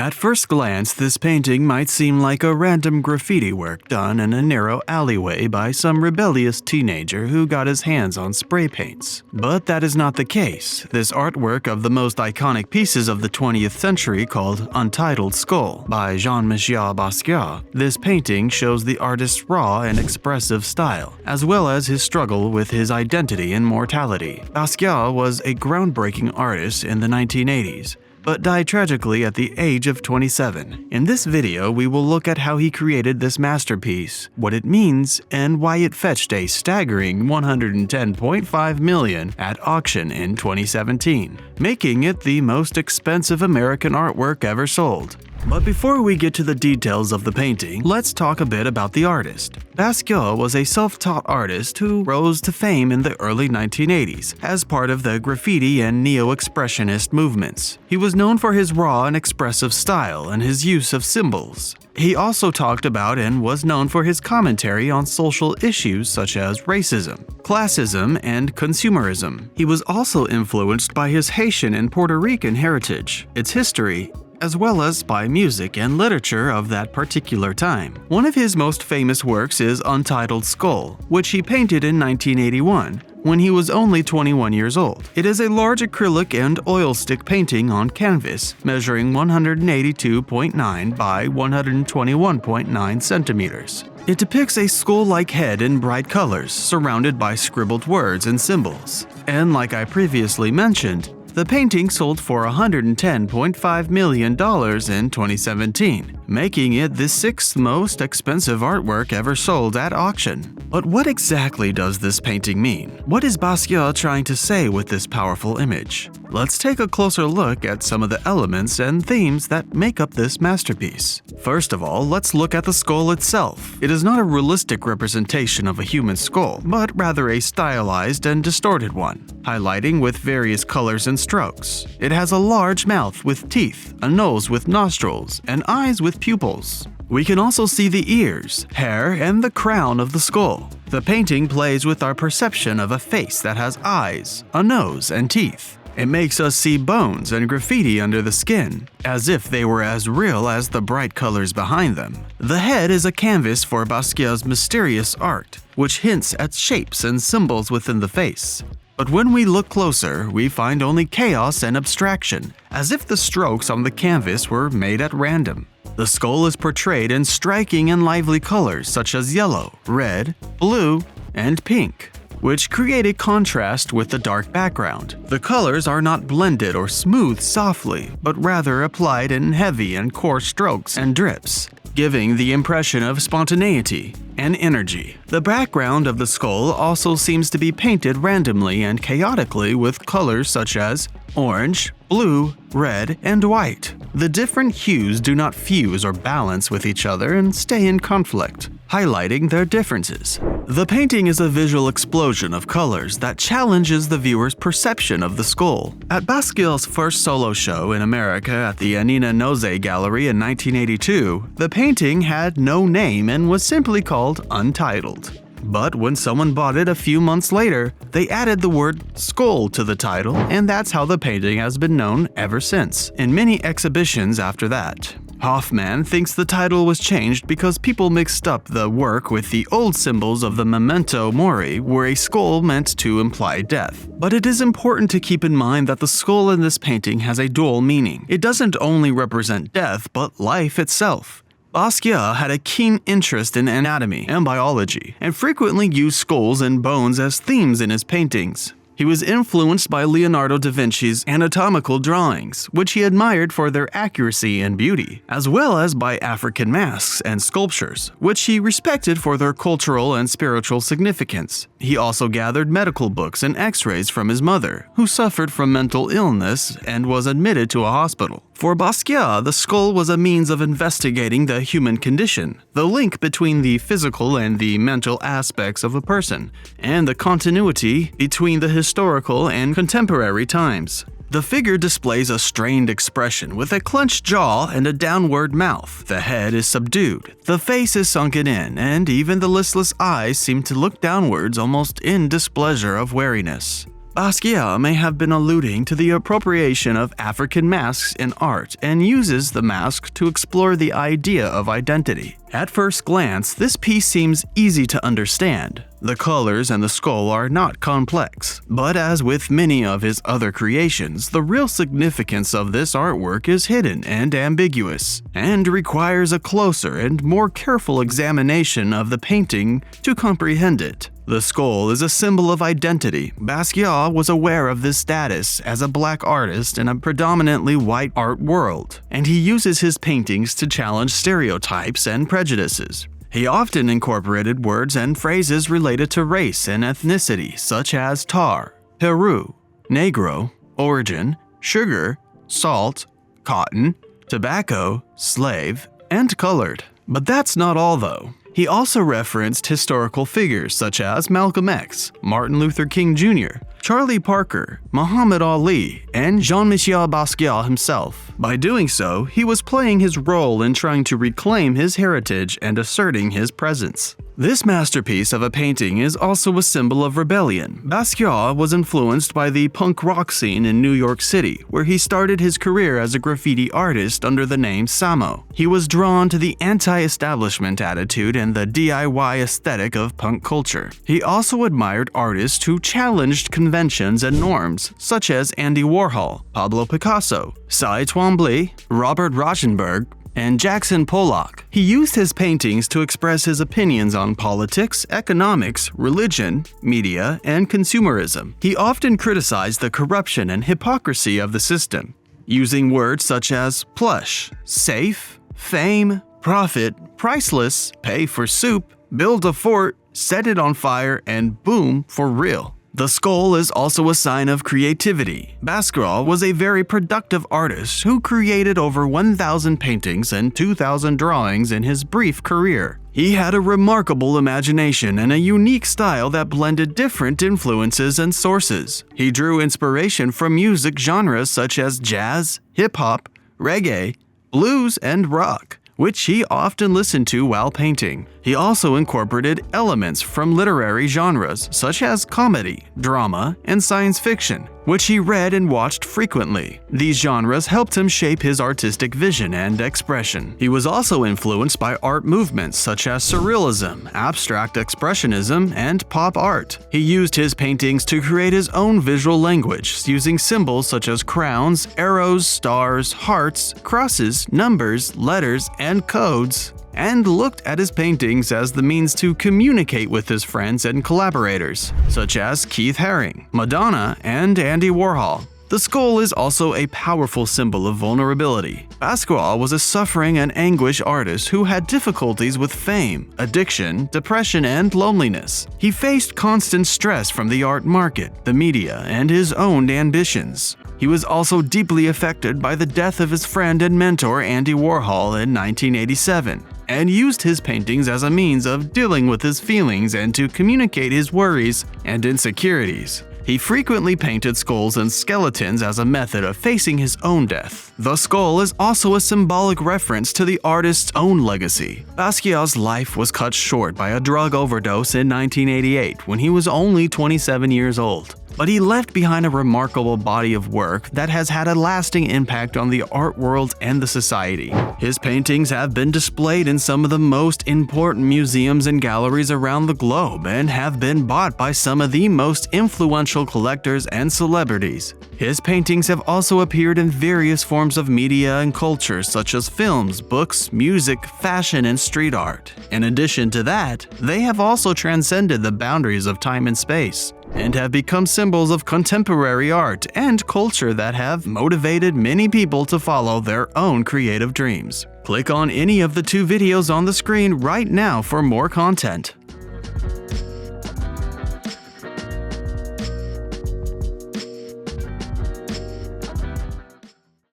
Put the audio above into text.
At first glance, this painting might seem like a random graffiti work done in a narrow alleyway by some rebellious teenager who got his hands on spray paints. But that is not the case. This artwork of the most iconic pieces of the 20th century called Untitled Skull by Jean-Michel Basquiat, this painting shows the artist's raw and expressive style, as well as his struggle with his identity and mortality. Basquiat was a groundbreaking artist in the 1980s, but died tragically at the age of 27. In this video, we will look at how he created this masterpiece, what it means, and why it fetched a staggering $110.5 million at auction in 2017, making it the most expensive American artwork ever sold. But before we get to the details of the painting, let's talk a bit about the artist. Basquiat was a self-taught artist who rose to fame in the early 1980s as part of the graffiti and neo-expressionist movements. He was known for his raw and expressive style and his use of symbols. He also talked about and was known for his commentary on social issues such as racism, classism, and consumerism. He was also influenced by his Haitian and Puerto Rican heritage, its history, as well as by music and literature of that particular time. One of his most famous works is Untitled Skull, which he painted in 1981, when he was only 21 years old. It is a large acrylic and oil stick painting on canvas, measuring 182.9 by 121.9 centimeters. It depicts a skull-like head in bright colors, surrounded by scribbled words and symbols. And like I previously mentioned, the painting sold for $110.5 million in 2017, making it the sixth most expensive artwork ever sold at auction. But what exactly does this painting mean? What is Basquiat trying to say with this powerful image? Let's take a closer look at some of the elements and themes that make up this masterpiece. First of all, let's look at the skull itself. It is not a realistic representation of a human skull, but rather a stylized and distorted one, highlighting with various colors and strokes. It has a large mouth with teeth, a nose with nostrils, and eyes with pupils. We can also see the ears, hair, and the crown of the skull. The painting plays with our perception of a face that has eyes, a nose, and teeth. It makes us see bones and graffiti under the skin, as if they were as real as the bright colors behind them. The head is a canvas for Basquiat's mysterious art, which hints at shapes and symbols within the face. But when we look closer, we find only chaos and abstraction, as if the strokes on the canvas were made at random. The skull is portrayed in striking and lively colors such as yellow, red, blue, and pink, which create a contrast with the dark background. The colors are not blended or smoothed softly, but rather applied in heavy and coarse strokes and drips, giving the impression of spontaneity and energy. The background of the skull also seems to be painted randomly and chaotically with colors such as orange, blue, red, and white. The different hues do not fuse or balance with each other and stay in conflict, highlighting their differences. The painting is a visual explosion of colors that challenges the viewer's perception of the skull. At Basquiat's first solo show in America at the Anina Noze Gallery in 1982, the painting had no name and was simply called Untitled. But when someone bought it a few months later, they added the word skull to the title, and that's how the painting has been known ever since, in many exhibitions after that. Hoffman thinks the title was changed because people mixed up the work with the old symbols of the memento mori, where a skull meant to imply death. But it is important to keep in mind that the skull in this painting has a dual meaning. It doesn't only represent death, but life itself. Basquiat had a keen interest in anatomy and biology, and frequently used skulls and bones as themes in his paintings. He was influenced by Leonardo da Vinci's anatomical drawings, which he admired for their accuracy and beauty, as well as by African masks and sculptures, which he respected for their cultural and spiritual significance. He also gathered medical books and x-rays from his mother, who suffered from mental illness and was admitted to a hospital. For Basquiat, the skull was a means of investigating the human condition, the link between the physical and the mental aspects of a person, and the continuity between the historical and contemporary times. The figure displays a strained expression with a clenched jaw and a downward mouth. The head is subdued, the face is sunken in, and even the listless eyes seem to look downwards almost in displeasure of weariness. Basquiat may have been alluding to the appropriation of African masks in art and uses the mask to explore the idea of identity. At first glance, this piece seems easy to understand. The colors and the skull are not complex, but as with many of his other creations, the real significance of this artwork is hidden and ambiguous, and requires a closer and more careful examination of the painting to comprehend it. The skull is a symbol of identity. Basquiat was aware of this status as a black artist in a predominantly white art world, and he uses his paintings to challenge stereotypes and prejudices. He often incorporated words and phrases related to race and ethnicity, such as tar, Peru, negro, origin, sugar, salt, cotton, tobacco, slave, and colored. But that's not all though. He also referenced historical figures such as Malcolm X, Martin Luther King Jr., Charlie Parker, Muhammad Ali, and Jean-Michel Basquiat himself. By doing so, he was playing his role in trying to reclaim his heritage and asserting his presence. This masterpiece of a painting is also a symbol of rebellion. Basquiat was influenced by the punk rock scene in New York City, where he started his career as a graffiti artist under the name Samo. He was drawn to the anti-establishment attitude and the DIY aesthetic of punk culture. He also admired artists who challenged conventions and norms, such as Andy Warhol, Pablo Picasso, Cy Twombly, Robert Rauschenberg, and Jackson Pollock. He used his paintings to express his opinions on politics, economics, religion, media, and consumerism. He often criticized the corruption and hypocrisy of the system, using words such as plush, safe, fame, profit, priceless, pay for soup, build a fort, set it on fire, and boom for real. The skull is also a sign of creativity. Basquiat was a very productive artist who created over 1,000 paintings and 2,000 drawings in his brief career. He had a remarkable imagination and a unique style that blended different influences and sources. He drew inspiration from music genres such as jazz, hip-hop, reggae, blues, and rock, which he often listened to while painting. He also incorporated elements from literary genres such as comedy, drama, and science fiction, which he read and watched frequently. These genres helped him shape his artistic vision and expression. He was also influenced by art movements such as surrealism, abstract expressionism, and pop art. He used his paintings to create his own visual language, using symbols such as crowns, arrows, stars, hearts, crosses, numbers, letters, and codes, and looked at his paintings as the means to communicate with his friends and collaborators, such as Keith Haring, Madonna, and Andy Warhol. The skull is also a powerful symbol of vulnerability. Basquiat was a suffering and anguish artist who had difficulties with fame, addiction, depression, and loneliness. He faced constant stress from the art market, the media, and his own ambitions. He was also deeply affected by the death of his friend and mentor Andy Warhol in 1987, and used his paintings as a means of dealing with his feelings and to communicate his worries and insecurities. He frequently painted skulls and skeletons as a method of facing his own death. The skull is also a symbolic reference to the artist's own legacy. Basquiat's life was cut short by a drug overdose in 1988 when he was only 27 years old. But he left behind a remarkable body of work that has had a lasting impact on the art world and the society. His paintings have been displayed in some of the most important museums and galleries around the globe and have been bought by some of the most influential collectors and celebrities. His paintings have also appeared in various forms of media and culture such as films, books, music, fashion, and street art. In addition to that, they have also transcended the boundaries of time and space, and have become symbols of contemporary art and culture that have motivated many people to follow their own creative dreams. Click on any of the 2 videos on the screen right now for more content.